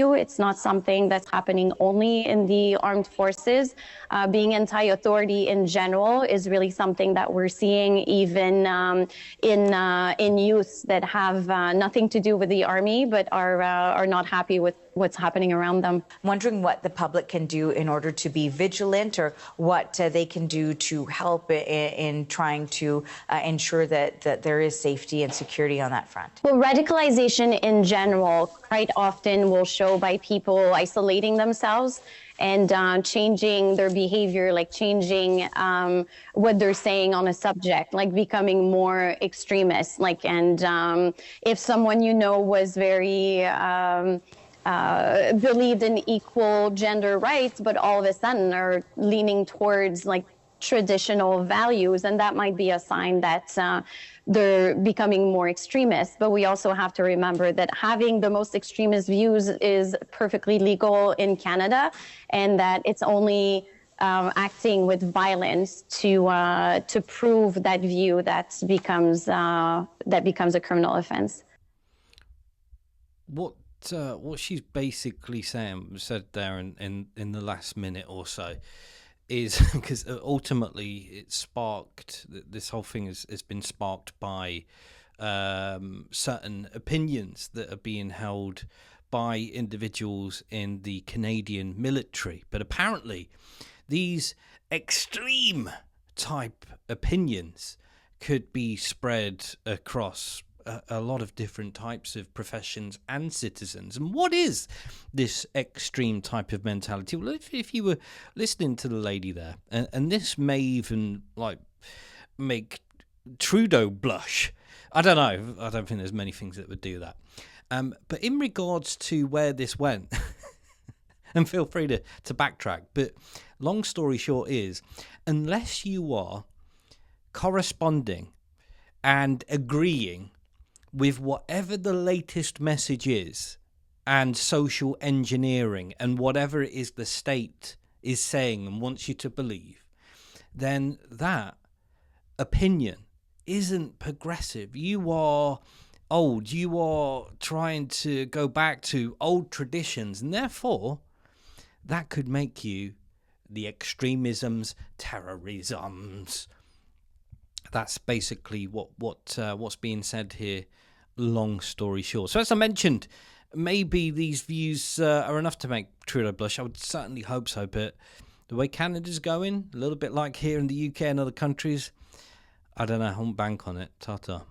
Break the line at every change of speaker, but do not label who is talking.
It's not something that's happening only in the armed forces. Being anti-authority in general is really something that we're seeing even in youth that have nothing to do with the army, but are not happy with what's happening around them.
I'm wondering what the public can do in order to be vigilant, or what they can do to help in trying to ensure that there is safety and security on that front.
Well, radicalization in general quite often will show by people isolating themselves and changing their behavior, like changing what they're saying on a subject, like becoming more extremist. And if someone you know was very believed in equal gender rights, but all of a sudden are leaning towards like traditional values, and that might be a sign that they're becoming more extremist. But we also have to remember that having the most extremist views is perfectly legal in Canada, and that it's only acting with violence to prove that view that becomes a criminal offense.
What she's basically said there in the last minute or so is, because ultimately it sparked, this whole thing has been sparked by certain opinions that are being held by individuals in the Canadian military. But apparently these extreme type opinions could be spread across a lot of different types of professions and citizens. And what is this extreme type of mentality? Well, if you were listening to the lady there, and this may even like make Trudeau blush. I don't know. I don't think there's many things that would do that. But in regards to where this went, and feel free to backtrack, but long story short is, unless you are corresponding and agreeing with whatever the latest message is, and social engineering and whatever it is the state is saying and wants you to believe, then that opinion isn't progressive. You are old. You are trying to go back to old traditions, and therefore that could make you the extremisms, terrorisms. That's basically what's being said here, long story short. So as I mentioned, maybe these views are enough to make Trudeau blush. I would certainly hope so, but the way Canada's going, a little bit like here in the UK and other countries, I don't know, I won't bank on it. Ta-ta.